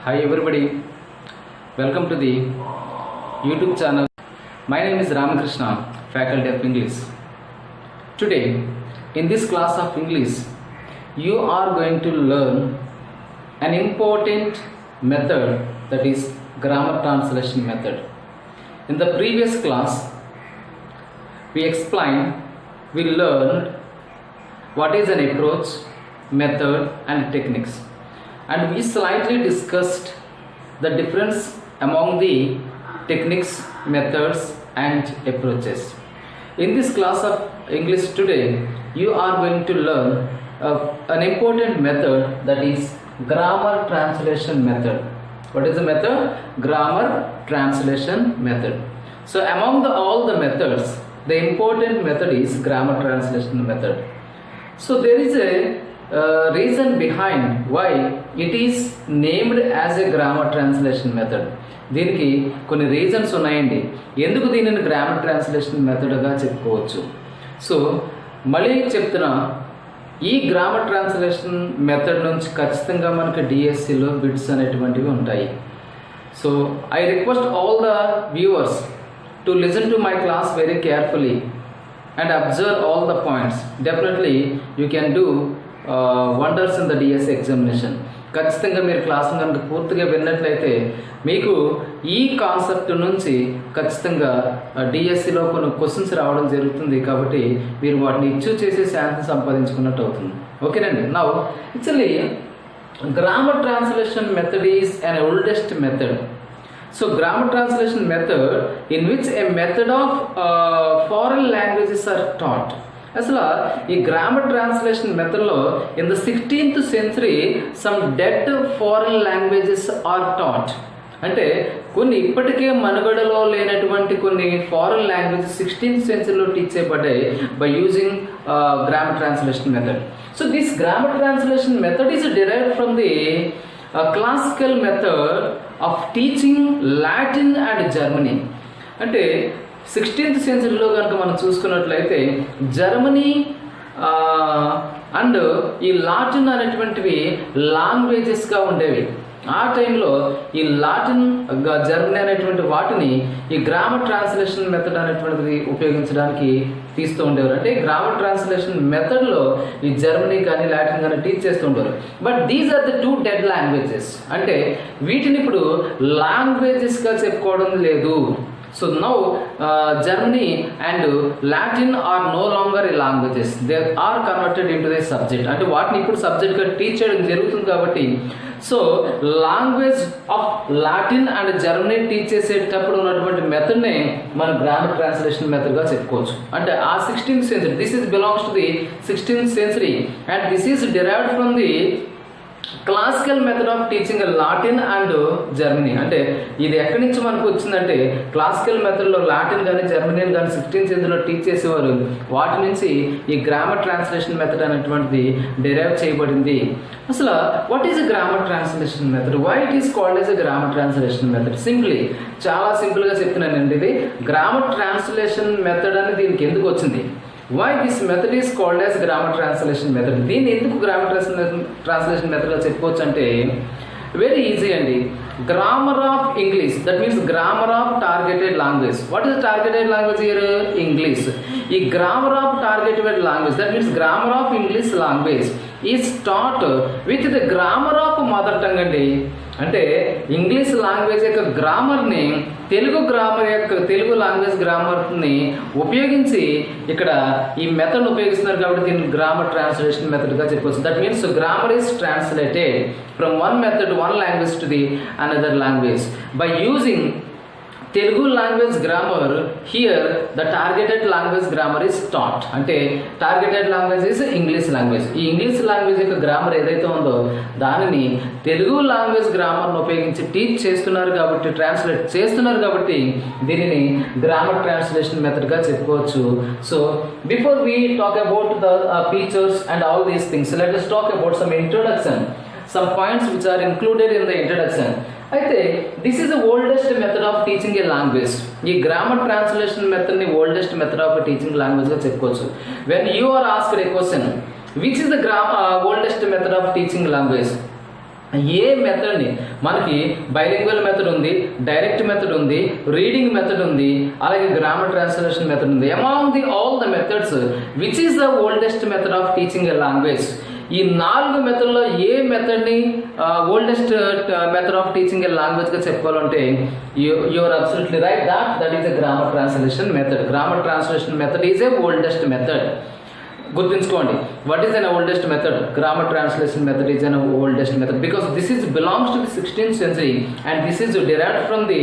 Hi everybody, welcome to the YouTube channel. My name is Ramakrishna, Faculty of English. Today, in this class of English, you are going to learn an important method, that is grammar translation method. In the previous class, we learned what is an approach, method and techniques. And we slightly discussed the difference among the techniques, methods and approaches. In this class of English today, you are going to learn an important method, that is grammar translation method. What is the method? Grammar translation method. So among all the methods, the important method is grammar translation method. So there is a reason behind why it is named as a grammar translation method. దీనికి కొన్ని reasons ఉన్నాయండి ఎందుకు దీనిని grammar translation మెథడ్గా చెప్పుకోవచ్చు. So మళ్ళీ చెప్తున్నా, ఈ గ్రామర్ ట్రాన్స్లేషన్ మెథడ్ నుంచి ఖచ్చితంగా మనకి డిఎస్సిలో బిట్స్ అనేటువంటివి ఉంటాయి. So I request all the viewers to listen to my class very carefully and observe all the points. Definitely you can do wonders in the DSC examination. ఖచ్చితంగా మీరు క్లాస్ని కనుక పూర్తిగా విన్నట్లయితే మీకు ఈ కాన్సెప్ట్ నుంచి ఖచ్చితంగా డిఎస్సిలో కొన్ని క్వశ్చన్స్ రావడం జరుగుతుంది. కాబట్టి మీరు వాటిని ఇష్యూ చేసి శాంతి సంపాదించుకున్నట్టు అవుతుంది. ఓకేనండి. Now actually grammar translation method is an oldest method. So grammar translation method in which a method of foreign languages are taught. అసలు ఈ గ్రామర్ ట్రాన్స్లేషన్ మెథడ్లో in the 16th century some dead foreign languages are taught. అంటే కొన్ని ఇప్పటికే మనుగడలో లేనటువంటి కొన్ని foreign languages 16th centuryలో teach చేయబడ్డాయి by using grammar translation method. So this grammar translation method is derived from the classical method of teaching Latin and Germany. అంటే 16th centuryలో కనుక మనం చూసుకున్నట్లయితే జర్మనీ అండ్ ఈ లాటిన్ అనేటువంటివి లాంగ్వేజెస్గా ఉండేవి. ఆ టైంలో ఈ లాటిన్ జర్మనీ అనేటువంటి వాటిని ఈ గ్రామర్ ట్రాన్స్లేషన్ మెథడ్ అనేటువంటిది ఉపయోగించడానికి తీస్తూ ఉండేవారు. అంటే గ్రామర్ ట్రాన్స్లేషన్ మెథడ్లో ఈ జర్మనీ కానీ లాటిన్ కానీ టీచ్ చేస్తూ ఉండేవారు. But these are the 2 dead languages. అంటే వీటిని ఇప్పుడు లాంగ్వేజెస్గా చెప్పుకోవడం లేదు. So now Germany and Latin are no longer a languages. They are converted into the subject. అంటే వాటిని ఇప్పుడు సబ్జెక్ట్గా టీచ్ చేయడం జరుగుతుంది. కాబట్టి so language of Latin and Germany teach చేసేటప్పుడు ఉన్నటువంటి మెథడ్నే మనం గ్రామర్ ట్రాన్స్లేషన్ మెథడ్గా చెప్పుకోవచ్చు. అంటే ఆ 16th century, this is belongs to the 16th century and this is derived from the classical method of teaching Latin and Germany. అంటే ఇది ఎక్కడి నుంచి మనకు వచ్చిందంటే క్లాసికల్ మెథడ్లో లాటిన్ కానీ జర్మనీ కానీ 16th centuryలో టీచ్ చేసేవారు. వాటి నుంచి ఈ గ్రామర్ ట్రాన్స్లేషన్ మెథడ్ అనేటువంటిది డెరైవ్ చేయబడింది. అసలు what is grammar translation method? Why it is called as grammar translation method? Simply, చాలా సింపుల్గా చెప్తున్నానండి. ఇది గ్రామర్ ట్రాన్స్లేషన్ మెథడ్ అని దీనికి ఎందుకు వచ్చింది? Why this method is called as grammar translation method? దీన్ని ఎందుకు గ్రామర్ ట్రాన్స్లేషన్ మెథడ్గా చెప్పుకోవచ్చు అంటే వెరీ ఈజీ అండి. Grammar of English, that means grammar of targeted language. What is targeted language here? English. ఈ grammar of targeted language, that means grammar of English language is taught with the grammar of mother tongue అండి. అంటే English language యొక్క గ్రామర్ని Telugu language గ్రామర్ని ఉపయోగించి ఇక్కడ ఈ method ఉపయోగిస్తున్నారు. కాబట్టి దీన్ని గ్రామర్ ట్రాన్స్లేషన్ మెథడ్గా చెప్పవచ్చు. That means grammar is translated from one method, one language to the another language by using Telugu language grammar. Here the targeted language grammar is taught. అంటే targeted language is English language. ఈ English language యొక్క grammar ఏదైతే ఉందో దానిని Telugu language గ్రామర్ను ఉపయోగించి teach చేస్తున్నారు కాబట్టి, translate చేస్తున్నారు కాబట్టి దీనిని గ్రామర్ ట్రాన్స్లేషన్ మెథడ్గా చెప్పుకోవచ్చు. So before we talk about the features and all these things, let us talk about some introduction, some points which are included in the introduction. అయితే this is the oldest method of teaching a language. ఈ grammar translation మెథడ్ని oldest method of teaching లాంగ్వేజ్గా చెప్పుకోవచ్చు. When you are asked a question, which is the oldest method of teaching language? ఏ మెథడ్ని మనకి bilingual method ఉంది, direct method ఉంది, reading method ఉంది, అలాగే గ్రామర్ ట్రాన్స్లేషన్ మెథడ్ ఉంది. Among the all the methods which is the oldest method of teaching a language? ఈ 4 మెథడ్లో ఏ మెథడ్ని oldest method of teaching a లాంగ్వేజ్గా చెప్పుకోవాలంటే you're absolutely right, that is a grammar translation method. Grammar translation method is a oldest method. గుర్తుంచుకోండి, what is an oldest method? Grammar translation method is an oldest method because this is belongs to the 16th century and this is derived from the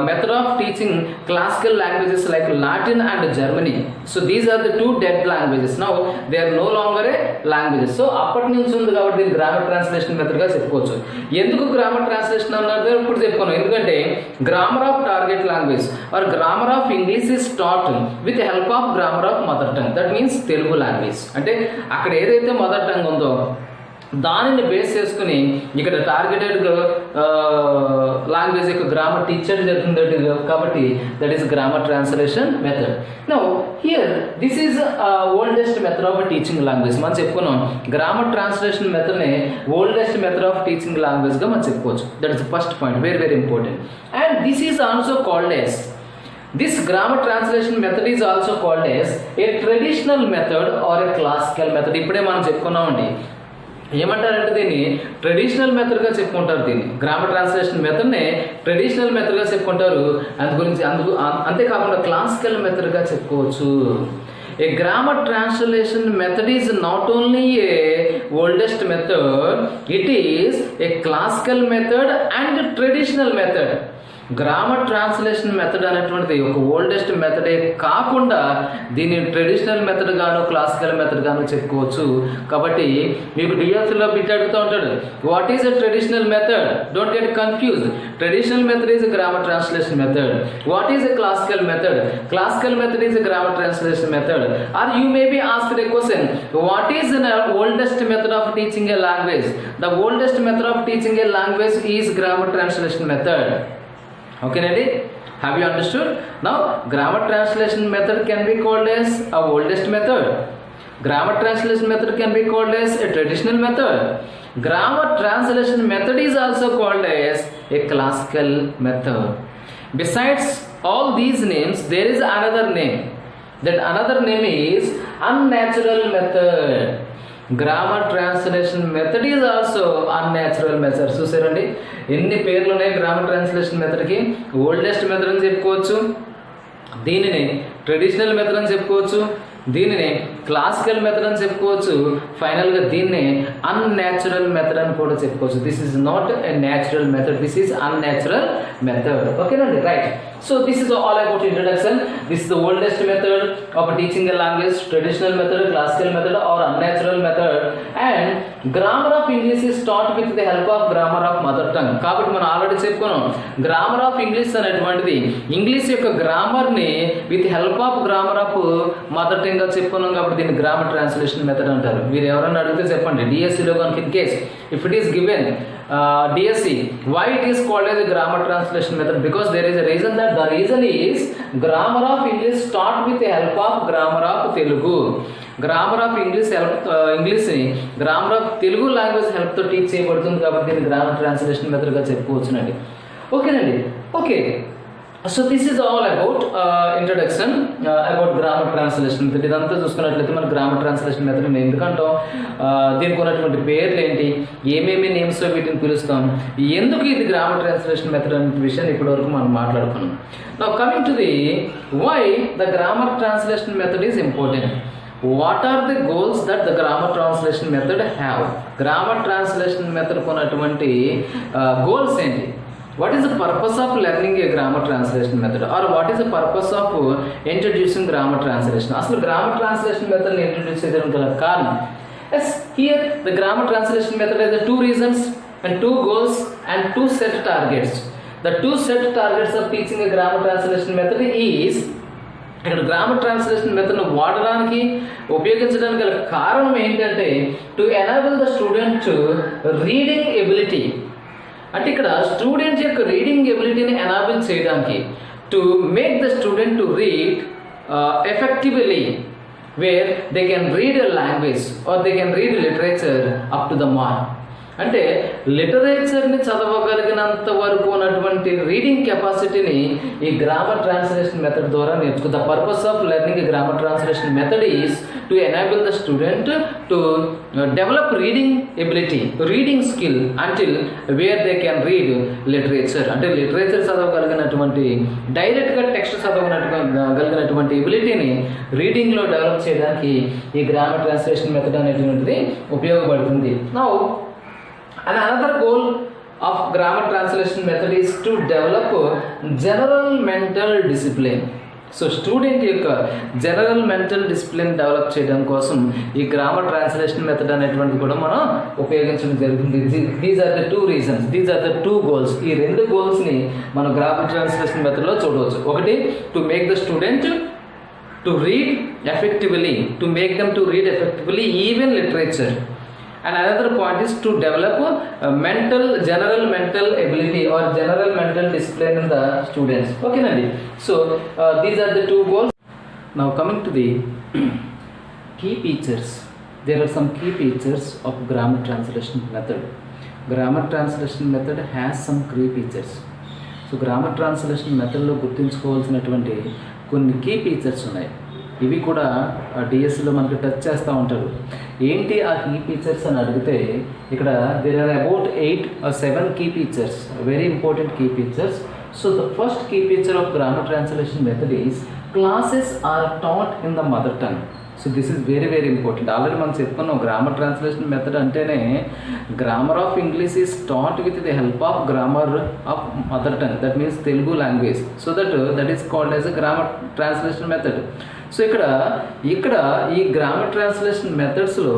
method of teaching classical languages like Latin and Germany. So these are the two dead languages. Now they are no longer a languages. So అప్పటి నుంచి ఉంది కాబట్టి దీన్ని grammar translation మెథడ్గా చెప్పుకోవచ్చు. ఎందుకు grammar translation అన్నది ఇప్పుడు చెప్పుకున్నాం, ఎందుకంటే grammar of target language or grammar of English is taught with help of grammar of mother tongue. That means Telugu language. అంటే అక్కడ ఏదైతే మదర్ టంగ్ ఉందో దానిని బేస్ చేసుకుని ఇక్కడ టార్గెటెడ్ లాంగ్వేజ్ యొక్క గ్రామర్ టీచర్ జరుగుతుంది కాబట్టి that is grammar translation method. Now here this is oldest method of teaching language. మనం చెప్పుకున్నాం గ్రామర్ ట్రాన్స్లేషన్ మెథడ్ని ఓల్డెస్ట్ మెథడ్ ఆఫ్ టీచింగ్ లాంగ్వేజ్గా మనం చెప్పుకోవచ్చు. That is the first point, very very important. And this is also called as This grammar translation method is also called as a traditional method or a classical method. ఇప్పుడే మనం చెప్పుకున్నామండి, ఏమంటారంటే దీన్ని traditional మెథడ్గా చెప్పుకుంటారు. దీన్ని grammar translation మెథడ్నే traditional మెథడ్గా చెప్పుకుంటారు. అంతేకాకుండా classical మెథడ్గా చెప్పుకోవచ్చు. A grammar translation method is not only a oldest method, it is a classical method and a traditional method. Grammar translation method అనేటువంటిది ఒక ఓల్డెస్ట్ మెథడే కాకుండా దీన్ని ట్రెడిషనల్ మెథడ్ గాను క్లాసికల్ మెథడ్ గాను చెప్పుకోవచ్చు. కాబట్టి మీకు డిఎస్సిలో బిట్ అడుగుతూ ఉంటాడు, what is a traditional method? Don't get confuse. Traditional method is grammar translation method. What is a classical method? Classical method is grammar translation method. Or you may be asked a question, what is an oldest method of teaching a language? The oldest method of teaching a language is grammar translation method. Okay, Nadi? Have you understood? Now, grammar translation method can be called as a oldest method. Grammar translation method can be called as a traditional method. Grammar translation method is also called as a classical method. Besides all these names, there is another name. That another name is unnatural method. Grammar translation method is also unnatural method. చూసారండి ఎన్ని పేర్లు ఉన్నాయి grammar translation మెథడ్కి. Oldest method అని చెప్పుకోవచ్చు, దీనిని traditional method అని చెప్పుకోవచ్చు, దీనిని క్లాసికల్ మెథడ్ అని చెప్పుకోవచ్చు, ఫైనల్గా దీన్ని అన్యాచురల్ మెథడ్ అని కూడా చెప్పుకోవచ్చు. This is not a natural method, this is unnatural method. ఓకేనండి, right. So this is all about introduction. This is the oldest method of teaching a language, traditional method, classical method or unnatural method. And grammar of English is taught with the help of grammar of mother tongue. కాబట్టి మనం already చెప్పుకున్నాం grammar of English అనేటువంటిది English యొక్క గ్రామర్ని with help of grammar of mother tongue గా చెప్పుకున్నాం కాబట్టి దీన్ని గ్రామర్ ట్రాన్స్లేషన్ మెథడ్ అంటారు. మీరు ఎవరైనా అడిగితే చెప్పండి డిఎస్సిలో కనుక in case if it is given DSC, why it is called as a grammar translation method? Because there is a reason, that the reason is grammar of English taught with the help of grammar of Telugu. Grammar of English English ni grammar of Telugu language help తో teach చేయబడుతుంది కాబట్టి దీన్ని grammar translation method గా చెప్పుకోవచ్చునండి. ఓకేనండి, okay. So this is all about introduction about grammar translation method. ఇదంతా చూసుకున్నట్లయితే మన grammar translation method మేము ఎందుకంటాం, దీనికి ఉన్నటువంటి పేర్లు ఏంటి, ఏమేమి నేమ్స్లో వీటిని పిలుస్తాం, ఎందుకు ఇది గ్రామర్ ట్రాన్స్లేషన్ మెథడ్ అనే విషయాన్ని ఇప్పటివరకు మనం మాట్లాడుకున్నాం. Now coming to the why the grammar translation method is important. What are the goals that the grammar translation method have? Grammar translation method కొన్నటువంటి గోల్స్ ఏంటి? What is the purpose of learning a grammar translation method, or what is the purpose of introducing grammar translation? అసలు grammar translation method ని introduce చేయడం గల కారణం. Yes, here the grammar translation method has the two reasons and two goals and two set targets. The two set targets of teaching a grammar translation method is ఇక్కడ grammar translation మెథడ్ను వాడడానికి ఉపయోగించడానికి గల కారణం ఏంటంటే to enable the student reading ability. అంటే ఇక్కడ student యొక్క రీడింగ్ ఎబిలిటీని ఎనాబుల్ చేయడానికి, to make the student to read effectively where they can read a language or they can read literature up to the mark. అంటే లిటరేచర్ని చదవగలిగినంత వరకు ఉన్నటువంటి reading కెపాసిటీని ఈ గ్రామర్ ట్రాన్స్లేషన్ మెథడ్ ద్వారా నేర్చుకో. The purpose of learning grammar translation method is to enable the student to develop reading ability, reading skill until wear they can read literature. అంటే literature చదవగలిగినటువంటి డైరెక్ట్గా టెక్స్ట్ చదవగలిగినటువంటి ఎబిలిటీని రీడింగ్లో డెవలప్ చేయడానికి ఈ grammar translation method అనేటువంటిది ఉపయోగపడుతుంది. Now and another goal of grammar translation method is to develop general mental discipline. So student యొక్క general mental discipline develop చేయడం కోసం ఈ గ్రామర్ ట్రాన్స్లేషన్ మెథడ్ అనేటువంటిది కూడా మనం ఉపయోగించడం జరుగుతుంది. These are the 2 reasons, these are the 2 goals. ఈ 2 గోల్స్ని మనం గ్రామర్ ట్రాన్స్లేషన్ మెథడ్లో చూడవచ్చు. ఒకటి, to make the student to read effectively, to make them to read effectively even literature. And another point is to develop general mental ability or general mental discipline in the students. Okay, Nandi. So these are the 2 goals. Now coming to the key features. There are some key features of grammar translation method. Grammar translation method has some key features. So grammar translation method లో గుర్తుంచుకోవాల్సినటువంటి కొన్ని key features ఉన్నాయి. ఇవి కూడా డిఎస్సిలో మనకి touch చేస్తూ ఉంటారు. ఏంటి ఆ కీ ఫీచర్స్ అని అడిగితే ఇక్కడ there are about 8 or 7 key features, very important key features. So the first key feature of grammar translation method is classes are taught in the mother tongue. So this is very very important. Already మనం చెప్పుకున్నాం grammar translation method అంటేనే grammar of English is taught with the help of grammar of mother tongue, that means Telugu language. So that is called as a grammar translation method. So ఇక్కడ ఈ grammar translation మెథడ్స్లో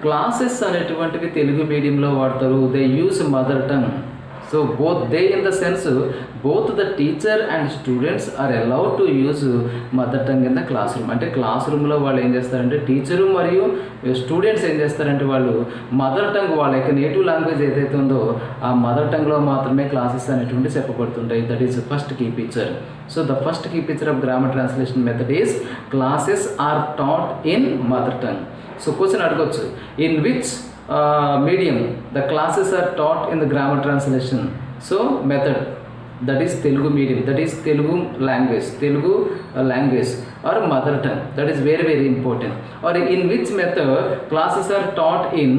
classes అనేటువంటివి తెలుగు మీడియంలో వాడతారు. They use mother tongue. So in the sense both the teacher and students are allowed to use mother tongue in the classroom. అంటే class రూమ్లో వాళ్ళు ఏం చేస్తారంటే టీచరు మరియు స్టూడెంట్స్ ఏం చేస్తారంటే వాళ్ళు మదర్ టంగ్, వాళ్ళ యొక్క నేటివ్ లాంగ్వేజ్ ఏదైతే ఉందో ఆ మదర్ టంగ్లో మాత్రమే క్లాసెస్ అనేటువంటి చెప్పబడుతుంటాయి. That is first key feature. So the first key feature of grammar translation method is classes are taught in mother tongue. So question అడగొచ్చు, in which medium the classes are taught in the grammar translation so method, that is Telugu medium, that is Telugu language or mother tongue. That is very very important. Or in which method classes are taught in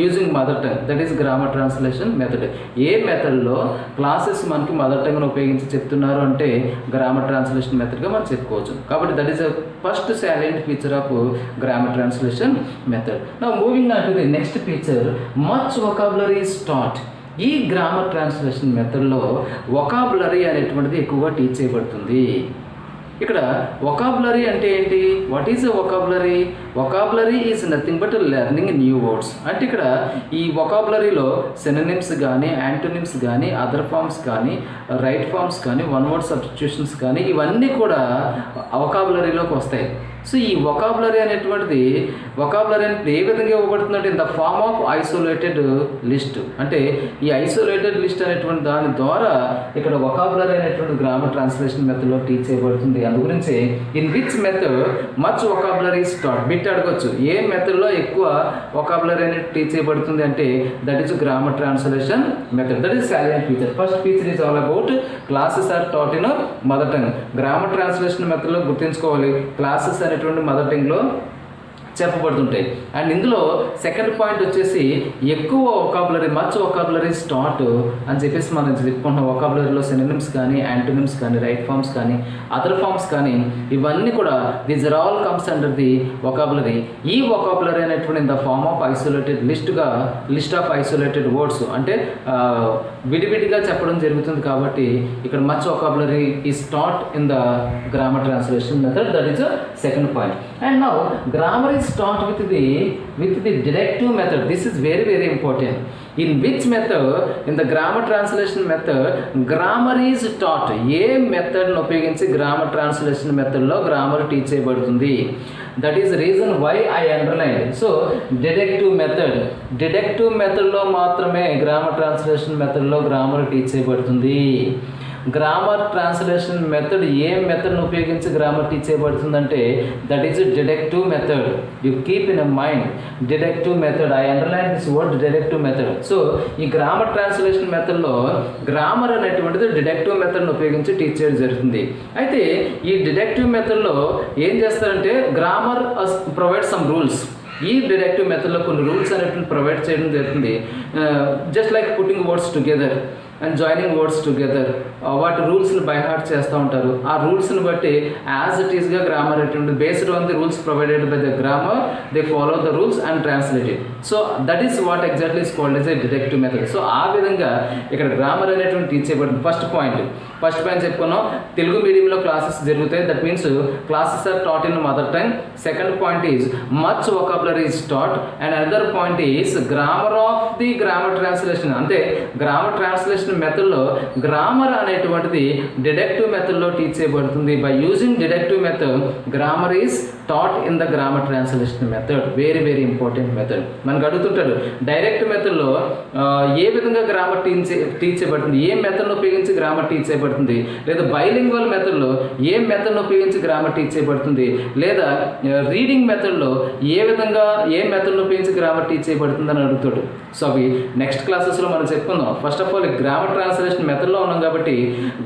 using mother tongue, that is grammar translation method. ఏ మెథడ్లో classes మనకి mother టంగ్ను ఉపయోగించి చెప్తున్నారు అంటే grammar translation మెథడ్గా మనం చెప్పుకోవచ్చు. కాబట్టి that is the first salient feature of grammar translation method. Now moving on to the next feature, much vocabulary is taught. ఈ grammar translation మెథడ్లో వొకాబులరీ అనేటువంటిది ఎక్కువగా టీచ్ చేయబడుతుంది. ఇక్కడ వొకాబులరీ అంటే ఏంటి? What is a vocabulary? Vocabulary is nothing but learning new words. అంటే ఇక్కడ ఈ వొకాబులరీలో సినోనిమ్స్ కానీ, యాంటోనిమ్స్ కానీ, అదర్ ఫార్మ్స్ కానీ, రైట్ ఫార్మ్స్ కానీ, వన్ వర్డ్ సబ్స్టిట్యూషన్స్ కానీ ఇవన్నీ కూడా వొకాబులరీలోకి వస్తాయి. సో ఈ వొకాబులరీ అనేటువంటిది ఏ విధంగా ఇవ్వబడుతుందంటే in the form of isolated list. అంటే ఈ ఐసోలేటెడ్ లిస్ట్ అనేటువంటి దాని ద్వారా ఇక్కడ వొకాబులరీ అనేటువంటి గ్రామర్ ట్రాన్స్లేషన్ మెథడ్లో టీచ్ చేయబడుతుంది. అందు గురించి in which method much vocabulary is taught. Bit అడగొచ్చు, ఏ మెథడ్లో ఎక్కువ వొకాబులరీ అనేది టీచ్ చేయబడుతుంది అంటే that is grammar translation method. That is salient feature. First feature is all about classes are taught in mother tongue. Grammar translation మెథడ్లో గుర్తుంచుకోవాలి classes అనేటువంటి మదర్ టంగ్లో చెప్పబడుతుంటాయి. అండ్ ఇందులో సెకండ్ పాయింట్ వచ్చేసి ఎక్కువ వొకాబులరీ, మచ్ వొకాబులరీ స్టార్ట్ అని చెప్పేసి మనం చెప్పుకుంటున్నాం. వొకాబులరీలో సినోనిమ్స్ కానీ, యాంటోనిమ్స్ కానీ, రైట్ ఫార్మ్స్ కానీ, అదర్ ఫార్మ్స్ కానీ ఇవన్నీ కూడా these are all comes under the vocabulary. ఈ వొకాబులరీ అనేటువంటి in the form of isolated list of isolated words, అంటే విడివిడిగా చెప్పడం జరుగుతుంది. కాబట్టి ఇక్కడ much vocabulary is taught in the grammar translation method. That is the second point. And now grammar is taught with the directive method. This is very very important. In which method? In the grammar translation method grammar is taught. ఏ method ను ఉపయోగించి grammar translation method లో grammar teach చేయబడుతుంది. That is reason why I underline. So deductive మెథడ్లో మాత్రమే grammar translation మెథడ్లో grammar teach చేయబడుతుంది. Grammar translation method ఏ మెథడ్ను ఉపయోగించి గ్రామర్ టీచ్ చేయబడుతుందంటే that is deductive method. You keep in mind deductive method. I underline this word deductive method. So ఈ grammar translation మెథడ్లో గ్రామర్ అనేటువంటిది డిడక్టివ్ మెథడ్ను ఉపయోగించి టీచ్ చేయడం జరుగుతుంది. అయితే ఈ డిడక్టివ్ మెథడ్లో ఏం చేస్తారంటే గ్రామర్ ప్రొవైడ్ సమ్ రూల్స్. ఈ డిడక్టివ్ మెథడ్లో కొన్ని రూల్స్ అనేటువంటి ప్రొవైడ్ చేయడం జరుగుతుంది. Just like putting words together and joining words together. వాటి రూల్స్ని బై హార్ట్ చేస్తూ ఉంటారు. ఆ రూల్స్ని బట్టి యాజ్ ఇట్ ఈస్గా గ్రామర్ అనేటువంటి based on the rules provided by the grammar they follow the rules and translate it. So that is what exactly is called as A deductive method. So ఆ విధంగా ఇక్కడ గ్రామర్ అనేటువంటి teach చేయబడుతుంది. First point చెప్పుకున్నాం, తెలుగు మీడియంలో classes జరుగుతాయి. That means classes are taught in mother tongue. Second point is much vocabulary is taught and another point is grammar of the grammar translation. అంటే grammar translation మెథడ్లో grammar అనేటువంటిది deductive మెథడ్లో teach చేయబడుతుంది. By using deductive method grammar is taught in the grammar translation method. Very very important method. మనకు అడుగుతుంటాడు direct మెథడ్లో ఏ విధంగా grammar teach చేయబడుతుంది, ఏ మెథడ్ను ఉపయోగించి గ్రామర్ టీచ్ చేయబడుతుంది, లేదా బైలింగ్వల్ మెథడ్లో ఏ మెథడ్ను ఉపయోగించి గ్రామర్ టీచ్ చేయబడుతుంది, లేదా రీడింగ్ మెథడ్లో ఏ మెథడ్ను ఉపయోగించి గ్రామర్ టీచ్ చేయబడుతుంది అని అడుగుతాడు. సో అవి నెక్స్ట్ క్లాసెస్లో మనం చెప్పుకుందాం. First of all grammar translation మెథడ్లో ఉన్నాం కాబట్టి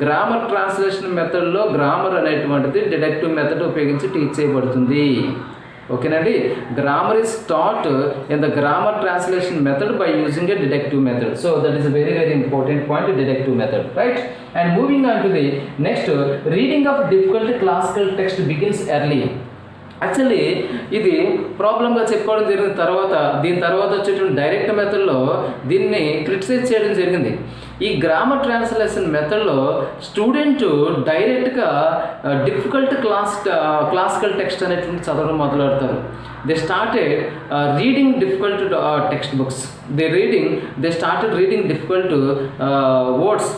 గ్రామర్ ట్రాన్స్లేషన్ మెథడ్లో గ్రామర్ అనేటువంటిది డిడక్టివ్ మెథడ్ ఉపయోగించి టీచ్ చేయబడుతుంది. ఓకేనండి. Grammar is taught in the grammar translation method by using a deductive method. So that is a very very important point, deductive method, right? And moving on to the next, reading of difficult classical text begins early. Actually ఇది ప్రాబ్లంగా చెప్పుకోవడం జరిగిన తర్వాత దీని తర్వాత వచ్చేటువంటి direct మెథడ్లో దీన్ని క్రిటిసైజ్ చేయడం జరిగింది. ఈ గ్రామర్ ట్రాన్స్లేషన్ మెథడ్లో స్టూడెంట్ డైరెక్ట్గా డిఫికల్ట్ క్లాసికల్ టెక్స్ట్ అనేటువంటి చదవడం మొదలెడతారు. They started reading difficult text books. They started reading difficult words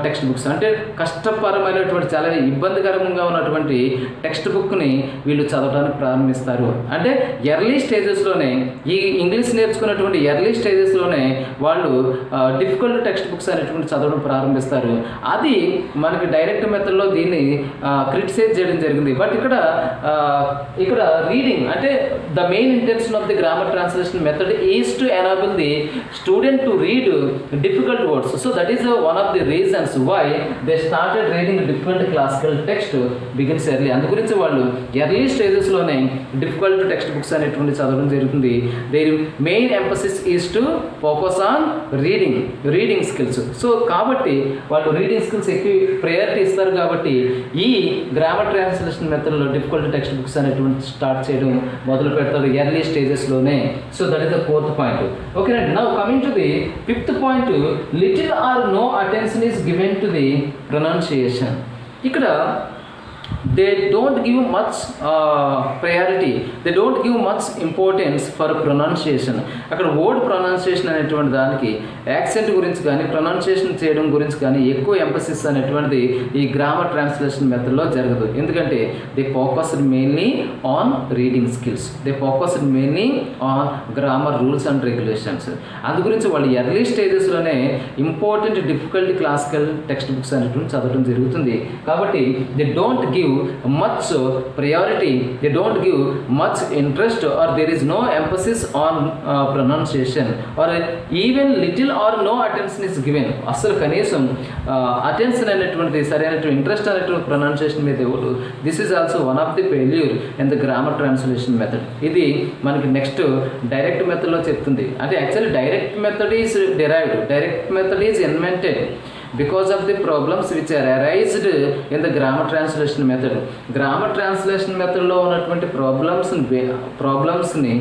text books. అంటే కష్టపరమైనటువంటి చాలా ఇబ్బందికరంగా ఉన్నటువంటి టెక్స్ట్ బుక్ని వీళ్ళు చదవడానికి ప్రారంభిస్తారు. అంటే ఎర్లీ స్టేజెస్లోనే ఈ ఇంగ్లీష్ నేర్చుకున్నటువంటి ఎర్లీ స్టేజెస్లోనే వాళ్ళు డిఫికల్ట్ టెక్స్ట్ బుక్స్ అనేటువంటి చదవడం ప్రారంభిస్తారు. అది మనకి డైరెక్ట్ మెథడ్లో దీన్ని క్రిటిసైజ్ చేయడం జరిగింది. బట్ ఇక్కడ రీడింగ్ అంటే the main intention of the grammar translation method is to enable the student to read difficult words. So that is one of the reasons why they started reading difficult classical text begins early. అందు గురించి వాళ్ళు early స్టేజెస్లోనే difficult text books అనేటువంటి చదవడం జరుగుతుంది. There main emphasis is to focus on reading skills. So కాబట్టి వాళ్ళు reading skills ఎక్కువ ప్రయారిటీ ఇస్తారు. కాబట్టి ఈ గ్రామర్ ట్రాన్స్లేషన్ మెథడ్లో డిఫికల్ట్ టెక్స్ట్ బుక్స్ అనేటువంటి స్టార్ట్ చేయడం మొదలు పెడతారు ఎర్లీ స్టేజెస్లోనే. So that is the fourth point. ఓకేనండి. Now coming to the fifth point, little or no attention is given to the pronunciation. ఇక్కడ they don't give much priority, they don't give much importance for pronunciation. అక్కడ word pronunciation అనేటువంటి దానికి accent గురించి కానీ pronunciation చేయడం గురించి కానీ ఎక్కువ ఎంపసిస్ అనేటువంటిది ఈ గ్రామర్ ట్రాన్స్లేషన్ మెథడ్లో జరగదు. ఎందుకంటే they focused mainly on reading skills, they focused mainly on grammar rules and regulations. అందు గురించి వాళ్ళు ఎర్లీ స్టేజెస్లోనే important difficult classical text books అనేటువంటి చదవడం జరుగుతుంది. కాబట్టి they don't give much priority, they don't give much interest, or there is no emphasis on pronunciation, or even little or no attention is given. అసలు కనీసం attention అనేటువంటిది సరైనటువంటి interest అనేటువంటి pronunciation మీద ఇవ్వదు. This is also one of the failure in the grammar translation method. ఇది మనకి next direct మెథడ్లో చెప్తుంది. అంటే actually direct method is derived, direct method is invented because of the problems which are arised in the grammar translation method. Grammar translation method లో ఉన్నటువంటి ప్రాబ్లమ్స్ని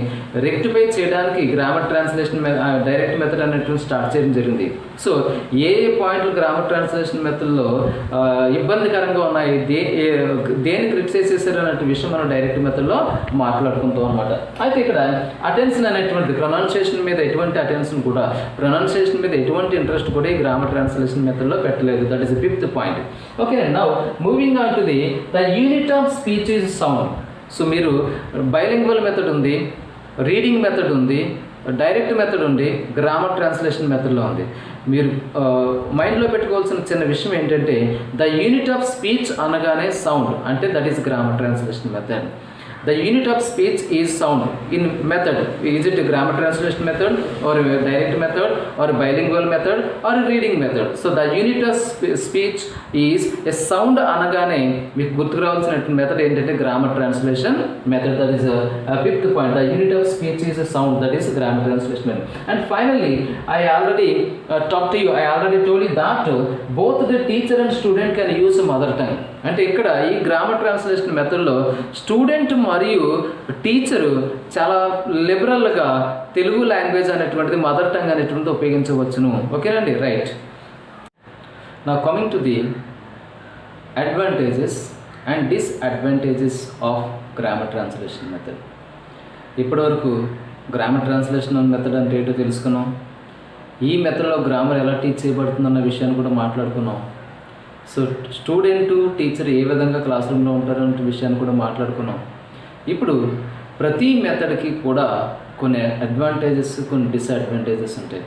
rectify చేయడానికి grammar translation direct method అనేటువంటి start చేయడం జరిగింది. సో ఏ పాయింట్లు grammar translation మెథడ్లో ఇబ్బందికరంగా ఉన్నాయి, దేని క్రిటిసైజ్ చేశారు అనే విషయం మనం డైరెక్ట్ మెథడ్లో మాట్లాడుకుంటాం అనమాట. అయితే ఇక్కడ అటెన్షన్ అనేటువంటి ప్రొనౌన్సియేషన్ మీద ఎటువంటి అటెన్షన్ కూడా, ప్రొనౌన్సియేషన్ మీద ఎటువంటి ఇంట్రెస్ట్ కూడా ఈ గ్రామర్ ట్రాన్స్లేషన్ మెథడ్లో పెట్టలేదు. That is the fifth point. Okay, now moving on to the unit of speech is sound. So మీరు బైలింగ్వల్ మెథడ్ ఉంది, రీడింగ్ మెథడ్ ఉంది, డైరెక్ట్ మెథడ్ ఉంది, గ్రామర్ ట్రాన్స్లేషన్ మెథడ్లో ఉంది. మీరు మైండ్లో పెట్టుకోవాల్సిన చిన్న విషయం ఏంటంటే ద యూనిట్ ఆఫ్ స్పీచ్ అనగానే సౌండ్, అంటే that is grammar translation method. The unit of speech is sound. In method, is it a grammar translation method or a direct method or a bilingual method or a reading method? So the unit of speech is a sound అనగానే మీకు గుర్తుకు రావాల్సిన method ఏంటంటే grammar translation method. That is fifth point. The unit of speech is a sound, that is grammar translation method. And finally, I already talked to you, I already told you that both the teacher and student can use mother tongue. అంటే ఇక్కడ ఈ grammar translation మెథడ్లో student మరియు teacher చాలా లిబరల్గా Telugu language అనేటువంటిది mother tongue అనేటువంటిది ఉపయోగించవచ్చును. ఓకేనండి, right. నా coming to the advantages and disadvantages of grammar translation method. ఇప్పటివరకు గ్రామర్ ట్రాన్స్లేషన్ మెథడ్ అంటే ఏంటో తెలుసుకున్నాం. ఈ మెథడ్లో గ్రామర్ ఎలా టీచ్ చేయబడుతుందన్న విషయాన్ని కూడా మాట్లాడుకున్నాం. సో స్టూడెంటు టీచర్ ఏ విధంగా క్లాస్ రూమ్లో ఉంటారనే విషయాన్ని కూడా మాట్లాడుకున్నాం. ఇప్పుడు ప్రతి మెథడ్కి కూడా కొన్ని అడ్వాంటేజెస్, కొన్ని డిసడ్వాంటేజెస్ ఉంటాయి.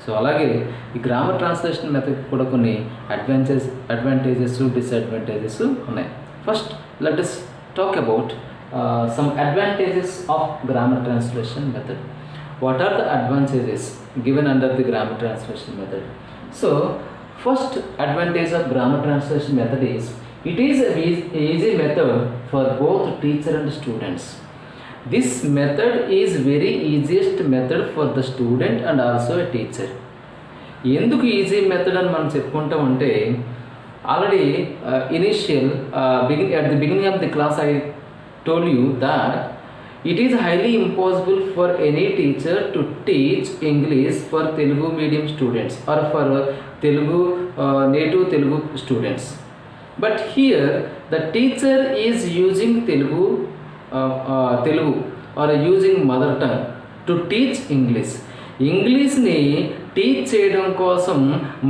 సో అలాగే ఈ గ్రామర్ ట్రాన్స్లేషన్ మెథడ్కి కూడా కొన్ని అడ్వాంటేజెస్, డిసడ్వాంటేజెస్ ఉన్నాయి. First let us talk about some advantages of grammar translation method. What are the advantages given under the grammar translation method? So first advantage of grammar translation method is it is an easy method for both teacher and students. This method is very easiest method for the student and also a teacher. ఎందుకు easy method అని మనం చెప్పుకుంటూ ఉంటే already initial at the beginning of the class I told you that it is highly impossible for any teacher to teach English for Telugu medium students or for Telugu native Telugu students. But here the teacher is using Telugu or using mother tongue to teach English. ఇంగ్లీష్ని teach చేయడం కోసం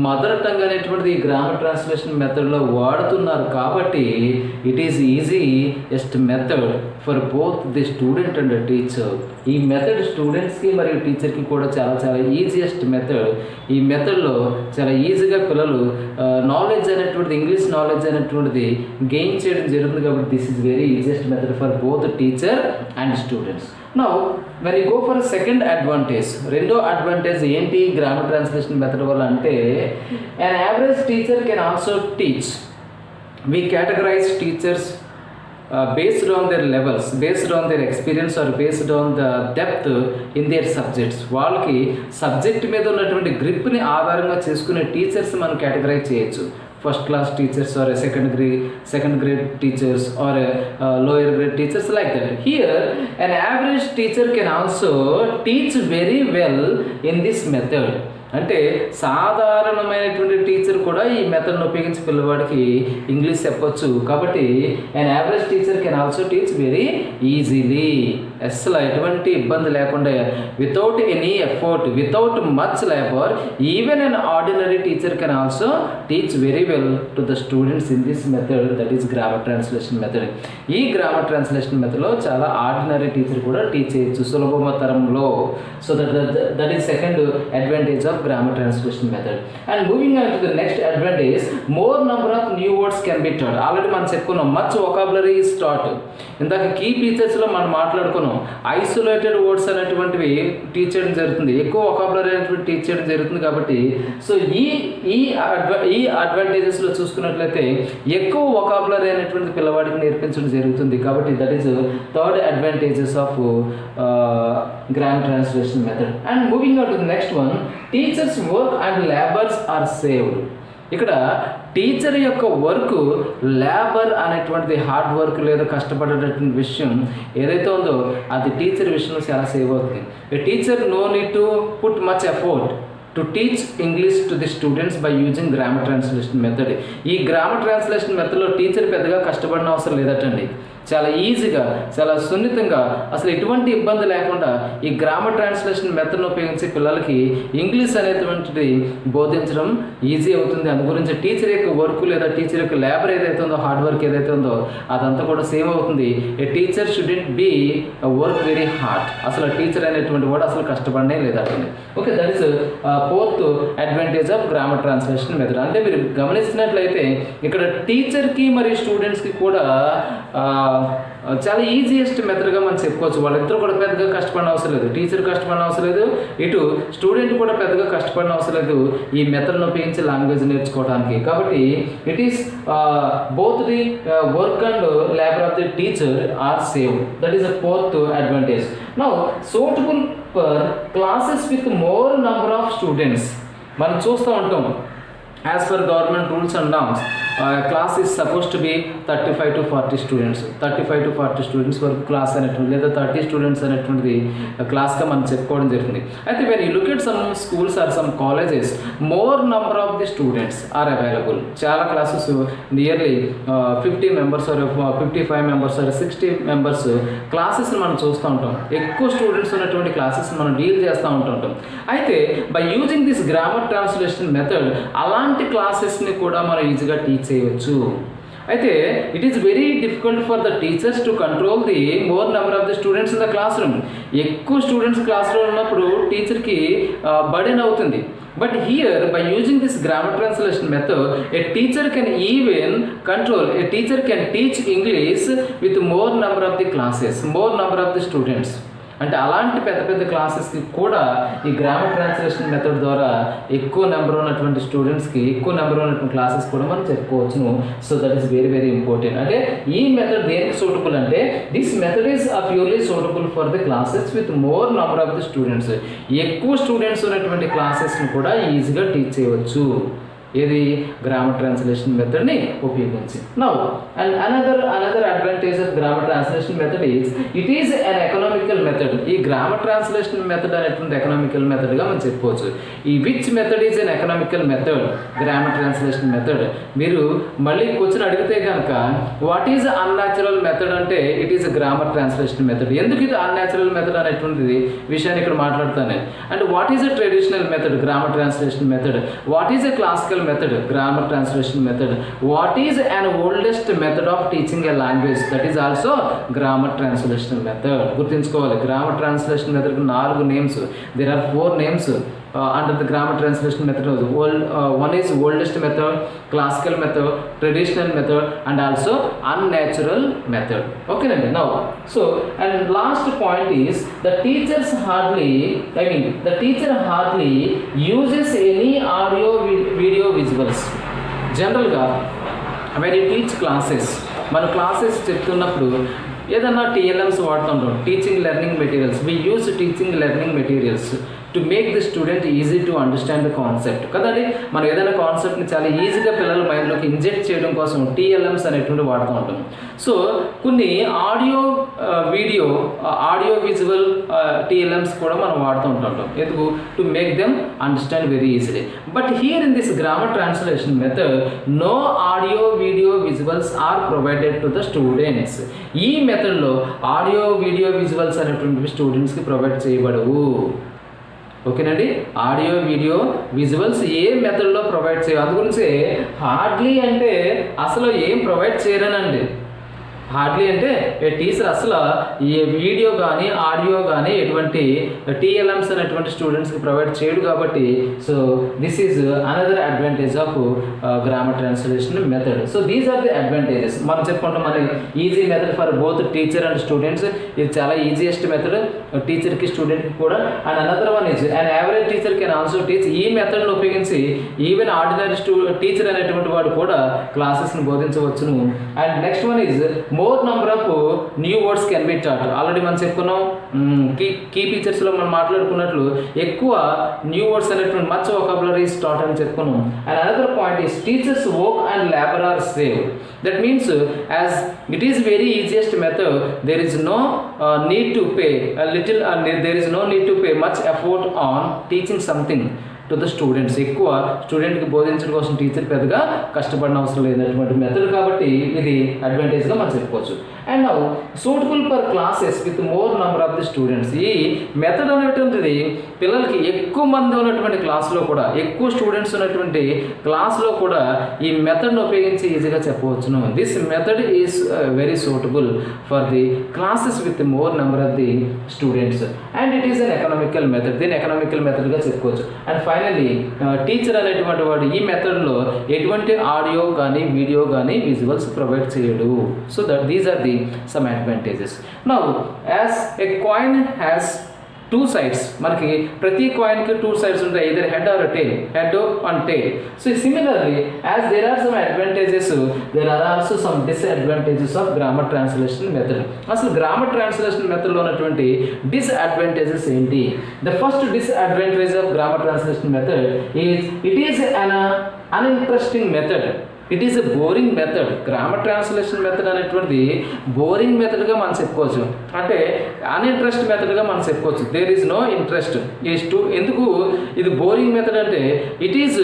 mother tongue అనేటువంటిది ఈ grammar translation మెథడ్లో వాడుతున్నారు కాబట్టి it is easiest method for both the student and teacher. ఈ method స్టూడెంట్స్కి మరియు టీచర్కి కూడా చాలా ఈజియెస్ట్ మెథడ్. ఈ మెథడ్లో చాలా ఈజీగా పిల్లలు నాలెడ్జ్ అనేటువంటిది, ఇంగ్లీష్ నాలెడ్జ్ అనేటువంటిది గెయిన్ చేయడం జరుగుతుంది కాబట్టి this is very easiest method for both teacher and students. Now when you go for a second advantage, రెండో అడ్వాంటేజ్ ఏంటి గ్రామర్ ట్రాన్స్లేషన్ మెథడ్ వల్ల అంటే an average teacher can also teach. We categorize teachers based on their levels, based on their experience or based on the depth in their subjects. వాళ్ళకి subject మీద ఉన్నటువంటి గ్రిప్ని ఆధారంగా చేసుకునే teachers మనం categorise చేయొచ్చు. first class teachers or a second grade teachers or a lower grade teachers, like that. Here an average teacher can also teach very well in this method. అంటే సాధారణమైనటువంటి teacher కూడా ఈ మెథడ్ను ఉపయోగించి పిల్లవాడికి ఇంగ్లీష్ చెప్పొచ్చు కాబట్టి an average teacher can also teach very easily. అసలు ఎటువంటి ఇబ్బంది లేకుండా without any effort, without much labour, even an ordinary teacher can also teach very well to the students in this method, that is grammar translation method. ఈ grammar translation మెథడ్లో చాలా ordinary teacher కూడా teach చేయొచ్చు సులభతరంలో. So that is second advantage of grammar translation method. And moving on to the next advantage, more number of new words can be taught. Already మనం చెప్పుకున్నాం much vocabulary is taught. ఇందాక key ఫీచర్స్లో మనం మాట్లాడుకున్నాం isolated words అనేటువంటివి teach చేయడం జరుగుతుంది, ఎక్కువ వొకాబులరీ అనేటువంటి టీచ్ చేయడం జరుగుతుంది కాబట్టి సో ఈ అడ్వాంటేజెస్లో చూసుకున్నట్లయితే ఎక్కువ వొకాబులరీ అనేటువంటి పిల్లవాడికి నేర్పించడం జరుగుతుంది కాబట్టి that is third advantages of grammar translation method. And moving on to the next one, teachers work and labors are saved. ఇక్కడ టీచర్ యొక్క వర్క్, లేబర్ అనేటువంటిది హార్డ్ వర్క్ లేదా కష్టపడేటటువంటి విషయం ఏదైతే ఉందో అది టీచర్ విషయంలో చాలా సేవ్ అవుతుంది. A teacher no need to put much effort to teach English to the students by using grammar translation method. ఈ గ్రామర్ ట్రాన్స్లేషన్ మెథడ్లో టీచర్ పెద్దగా కష్టపడిన అవసరం లేదటండి. చాలా ఈజీగా, చాలా సున్నితంగా, అసలు ఎటువంటి ఇబ్బంది లేకుండా ఈ గ్రామర్ ట్రాన్స్లేషన్ మెథడ్ను ఉపయోగించి పిల్లలకి ఇంగ్లీష్ అనేటువంటిది బోధించడం ఈజీ అవుతుంది. అందు గురించి టీచర్ యొక్క వర్క్ లేదా టీచర్ యొక్క లేబర్ ఏదైతే ఉందో, హార్డ్ వర్క్ ఏదైతే ఉందో అదంతా కూడా సేమ్ అవుతుంది. A teacher shouldn't be work very hard. అసలు టీచర్ అనేటువంటి వాడు అసలు కష్టపడనే లేదండి. Okay, that is fourth advantage of grammar translation method. అంటే మీరు గమనించినట్లయితే ఇక్కడ టీచర్కి మరియు స్టూడెంట్స్కి కూడా చాలా ఈజియెస్ట్ మెథడ్గా మనం చెప్పుకోవచ్చు. వాళ్ళిద్దరూ కూడా పెద్దగా కష్టపడిన అవసరం లేదు. టీచర్ కష్టపడిన అవసరం లేదు, ఇటు స్టూడెంట్ కూడా పెద్దగా కష్టపడిన అవసరం లేదు ఈ మెథడ్ను ఉపయోగించి లాంగ్వేజ్ నేర్చుకోవడానికి. కాబట్టి it is both the work and labour of the teacher are save. That is a fourth advantage. Now suitable for classes with more number of students. మనం చూస్తూ ఉంటాం as per government rules and norms class is suppose to be 35 to 40 students. 35 to 40 students వరకు class అనేటువంటి లేదా 30 students అనేటువంటిది క్లాస్గా మనం చెప్పుకోవడం జరిగింది. అయితే when you look at some schools or some colleges more number of the students are available. చాలా classes nearly 50 members or 55 members or 60 members క్లాసెస్ని మనం చూస్తూ ఉంటాం. ఎక్కువ స్టూడెంట్స్ ఉన్నటువంటి క్లాసెస్ మనం డీల్ చేస్తూ ఉంటాం. అయితే by using this grammar translation method అలాంటి క్లాసెస్ని కూడా మనం ఈజీగా టీచ్ చేయవచ్చు. అయితే it is very difficult for the teachers to control the more number of the students in the class room. ఎక్కువ స్టూడెంట్స్ క్లాస్లో ఉన్నప్పుడు టీచర్కి బర్డెన్ అవుతుంది. But here, by using this grammar translation method, a teacher can even control, a teacher can teach English with more number of the classes, more number of the students. అంటే అలాంటి పెద్ద పెద్ద క్లాసెస్కి కూడా ఈ గ్రామర్ ట్రాన్స్లేషన్ మెథడ్ ద్వారా ఎక్కువ number ఉన్నటువంటి స్టూడెంట్స్కి ఎక్కువ నెంబర్ ఉన్నటువంటి క్లాసెస్ కూడా మనం చెప్పుకోవచ్చును. So that is very very important. అంటే ఈ మెథడ్ దేనికి సూటబుల్ అంటే this method is purely suitable for the classes with more number of the students. ఎక్కువ స్టూడెంట్స్ ఉన్నటువంటి క్లాసెస్ని కూడా ఈజీగా టీచ్ చేయవచ్చు. ఏది గ్రామర్ ట్రాన్స్లేషన్ మెథడ్ని ఉపయోగించి. Now and another advantage of grammar translation method is it is an economical method. ఈ grammar translation method అనేటువంటి ఎకనామికల్ మెథడ్గా మనం చెప్పుకోవచ్చు. ఈ which method is an economical method? Grammar translation method. మీరు మళ్ళీ క్వశ్చన్ అడిగితే కనుక వాట్ ఈజ్ అన్యాచురల్ మెథడ్ అంటే it is grammar translation method. ఎందుకు ఇది అన్యాచురల్ మెథడ్ అనేటువంటిది విషయాన్ని ఇక్కడ మాట్లాడుతాను. And what is a traditional method? Grammar translation method. What is a classical method? Grammar translation method. What is an oldest method of teaching a language? That is also grammar translation method. గుర్తుంచుకోవాలి, grammar translation మెథడ్కి 4 names. There are 4 names under the grammar translation method. One is oldest method, classical method, traditional method, and also unnatural method. Okay, now so and last point is the teacher hardly uses any audio video visuals. Generally when you teach classes, మన classes చెప్తున్నప్పుడు ఏదన్నా TLMs వాడుతుంటాం, teaching learning materials. We use teaching learning materials to make the student easy to understand the concept కదండి. మనం ఏదైనా కాన్సెప్ట్ని చాలా ఈజీగా పిల్లల మైండ్లోకి ఇంజెక్ట్ చేయడం కోసం TLMs అనేటువంటి వాడుతూ ఉంటాం. సో కొన్ని ఆడియో విజువల్ TLMs కూడా మనం వాడుతూ ఉంటాం. ఎందుకు? To make them understand very easily. But here in this grammar translation method no audio video visuals are provided to the students. ఈ మెథడ్లో ఆడియో వీడియో విజువల్స్ అనేటువంటివి స్టూడెంట్స్కి ప్రొవైడ్ చేయబడవు. ఓకేనండి, ఆడియో వీడియో విజువల్స్ ఏ మెథడ్లో ప్రొవైడ్ చేయాలి. అందు గురించి హార్డ్లీ అంటే అసలు ఏం ప్రొవైడ్ చేయరనండి. హార్డ్లీ అంటే టీచర్ అసలు ఏ వీడియో కానీ ఆడియో కానీ ఎటువంటి TLMs అనేటువంటి స్టూడెంట్స్కి ప్రొవైడ్ చేయడు. కాబట్టి so this is another advantage of grammar translation method. So these are the advantages. మనం చెప్పుకుంటాం మరి easy method for both teacher and students. ఇది చాలా ఈజియెస్ట్ మెథడ్ టీచర్కి స్టూడెంట్కి కూడా. And another one is and average teacher can also teach. ఈ మెథడ్ను ఉపయోగించి ఈవెన్ ఆర్డినరీ టీచర్ అనేటువంటి వాడు కూడా క్లాసెస్ని బోధించవచ్చును. And next one is more number of new words can be taught. Already మనం చెప్పుకున్నాం కీ ఫీచర్స్లో మనం మాట్లాడుకున్నట్లు ఎక్కువ న్యూ వర్డ్స్ అనేటువంటి మచ్ వొకాబులరీ ఈస్ టాట్ అని చెప్పుకున్నాం. And another point is teachers work and labour are save. That means as it is very easiest method there is no need to pay much effort on teaching something. To the students. ఎక్కువ స్టూడెంట్కి బోధించడం కోసం teacher పెద్దగా కష్టపడిన అవసరం లేనటువంటి method కాబట్టి ఇది అడ్వాంటేజ్గా మనం చెప్పుకోవచ్చు. And now suitable for classes with more number of the students. ఈ మెథడ్ అనేటువంటిది పిల్లలకి ఎక్కువ మంది ఉన్నటువంటి క్లాస్లో కూడా, ఎక్కువ స్టూడెంట్స్ ఉన్నటువంటి క్లాస్లో కూడా ఈ మెథడ్ను ఉపయోగించి ఈజీగా చెప్పవచ్చును. This method is very suitable for the classes with more number of the students and it is an economical method. దీన్ని ఎకనామికల్ మెథడ్గా చెప్పుకోవచ్చు. అండ్ ఫైనల్లీ టీచర్ అనేటువంటి వాడు ఈ మెథడ్లో ఎటువంటి ఆడియో కానీ వీడియో కానీ విజువల్స్ ప్రొవైడ్ చేయడు. So that these are the some advantages. Now as a coin has two sides, మనకి ప్రతి కాయిన్కి టూ సైడ్స్ ఉంటాయి, either head or a tail, head and tail. So similarly as there are some advantages, there are also some disadvantages of grammar translation method. అసలు grammar translation మెథడ్లో ఉన్నటువంటి disadvantages ఏంటి? The first disadvantage of grammar translation method is it is an uninteresting method. It is a boring method. Grammar translation method అనేటువంటిది boring మెథడ్గా మనం చెప్పుకోవచ్చు, అంటే uninterest మెథడ్గా మనం చెప్పుకోవచ్చు. There is no interest. ఎందుకు ఇది బోరింగ్ మెథడ్ అంటే it is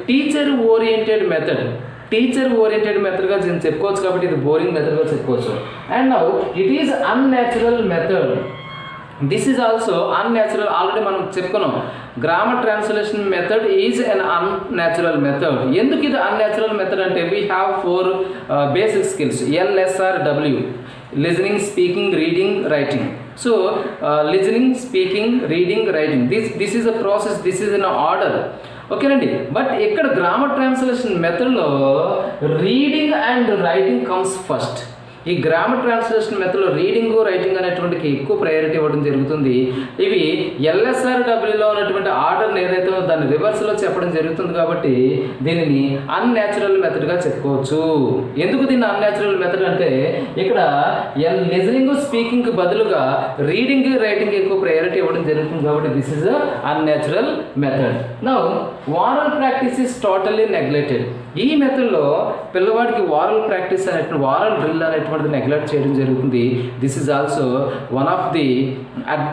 teacher oriented method. Teacher oriented మెథడ్గా దీన్ని చెప్పుకోవచ్చు కాబట్టి ఇది బోరింగ్ మెథడ్గా చెప్పుకోవచ్చు. And now it is unnatural method. This is also unnatural. Already మనం చెప్పుకున్నాం grammar translation method is an unnatural method. ఎందుకు ఇది అన్యాచురల్ మెథడ్ అంటే we have 4 basic skills, LSRW, listening, speaking, reading, writing. So listening, speaking, reading, writing, this is a process, this is an order. ఓకేనండి. But ఇక్కడ grammar translation మెథడ్లో reading and writing comes first. ఈ grammar translation మెథడ్లో reading, writing అనేటువంటికి ఎక్కువ priority ఇవ్వడం జరుగుతుంది. ఇవి LSRWలో ఉన్నటువంటి ఆర్డర్ని ఏదైతే దాన్ని రివర్స్లో చెప్పడం జరుగుతుంది కాబట్టి దీనిని అన్యాచురల్ మెథడ్గా చెప్పుకోవచ్చు. ఎందుకు దీన్ని అన్యాచురల్ మెథడ్ అంటే ఇక్కడ లిజనింగ్, స్పీకింగ్కి బదులుగా రీడింగ్, రైటింగ్ ఎక్కువ ప్రయారిటీ ఇవ్వడం జరుగుతుంది కాబట్టి this is unnatural method. Now oral practice is totally neglected. ఈ మెథడ్లో పిల్లవాడికి వారల్ ప్రాక్టీస్ అనేటువంటి వారల్ డ్రిల్ అనేటువంటిది నెగ్లెక్ట్ చేయడం జరుగుతుంది. This is also one of the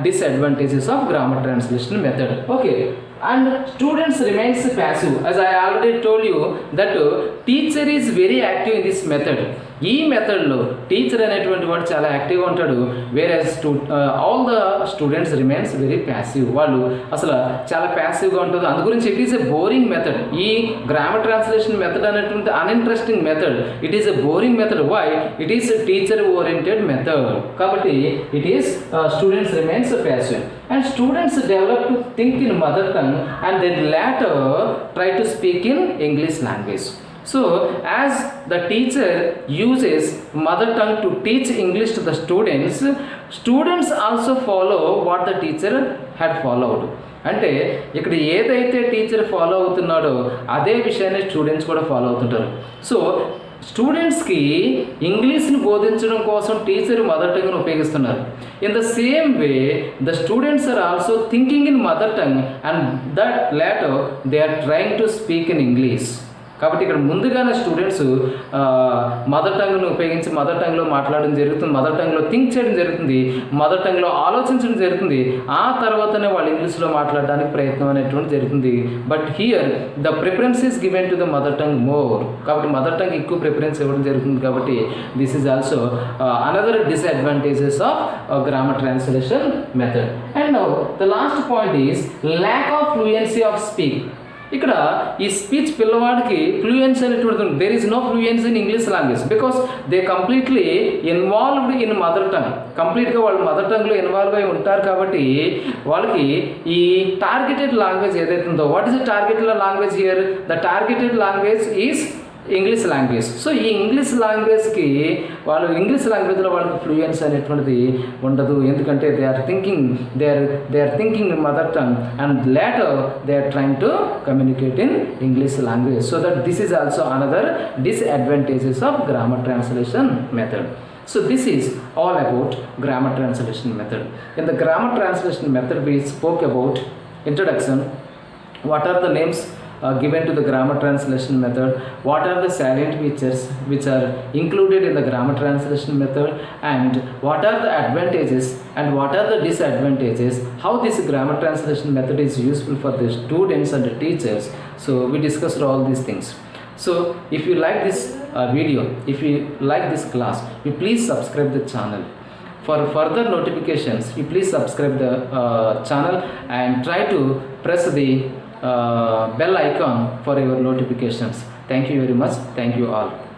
disadvantages of grammar translation method. Okay. And students remains passive. As I already told you that teacher is very active in this method. ఈ మెథడ్లో teacher అనేటువంటి వాడు చాలా యాక్టివ్గా ఉంటాడు, whereas all the students remains very passive. వాళ్ళు అసలు చాలా ప్యాసివ్గా ఉంటుంది. అందు గురించి it is a boring method. ఈ గ్రామర్ ట్రాన్స్లేషన్ మెథడ్ అనేటువంటి uninteresting method. It is a boring method. Why? It is teacher oriented method కాబట్టి it is students remains passive. And students develop to think in mother tongue and then later try to speak in English language. So as the teacher uses mother tongue to teach English to the students, students also follow what the teacher had followed. అంటే ఇక్కడ ఏదైతే teacher follow అవుతున్నాడో అదే విషయాన్ని students కూడా follow అవుతుంటారు. So స్టూడెంట్స్కి ఇంగ్లీష్ని బోధించడం కోసం టీచర్ మదర్ టంగ్ను ఉపయోగిస్తున్నారు. In the same way the students are also thinking in mother tongue and that later they are trying to speak in English. కాబట్టి ఇక్కడ ముందుగానే స్టూడెంట్స్ మదర్ టంగ్ను ఉపయోగించి మదర్ టంగ్లో మాట్లాడడం జరుగుతుంది, మదర్ టంగ్లో థింక్ చేయడం జరుగుతుంది, మదర్ టంగ్లో ఆలోచించడం జరుగుతుంది. ఆ తర్వాతనే వాళ్ళు ఇంగ్లీష్లో మాట్లాడడానికి ప్రయత్నం అనేటువంటి జరుగుతుంది. But here the preference is given to the mother tongue more. కాబట్టి మదర్ టంగ్ ఎక్కువ ప్రిఫరెన్స్ ఇవ్వడం జరుగుతుంది. కాబట్టి this is also another disadvantages of grammar translation method. And now the last point is lack of fluency of speak. ఇక్కడ ఈ speech పిల్లవాడికి fluency అనేటువంటి there is no fluency in English language because they completely involved in mother tongue. కంప్లీట్గా వాళ్ళు mother టంగ్లో involve అయి ఉంటారు కాబట్టి వాళ్ళకి ఈ టార్గెటెడ్ లాంగ్వేజ్ ఏదైతే ఉందో what is the targeted language here? The targeted language is English language. So ఈ ఇంగ్లీష్ లాంగ్వేజ్కి వాళ్ళు ఇంగ్లీష్ లాంగ్వేజ్లో వాళ్ళకి ఫ్లూయెన్స్ అనేటువంటిది ఉండదు. ఎందుకంటే they are thinking in mother tongue and later they are trying to communicate in English language. So that this is also another disadvantages of grammar translation method. So this is all about grammar translation method. In the grammar translation method we spoke about introduction, what are the names given to the grammar translation method, what are the salient features which are included in the grammar translation method, and what are the advantages and what are the disadvantages, how this grammar translation method is useful for the students and the teachers. So we discussed all these things. So if you like this video, if you like this class, you please subscribe the channel. For further notifications, you please subscribe the channel and try to press the bell icon for your notifications. Thank you very much. Thank you all.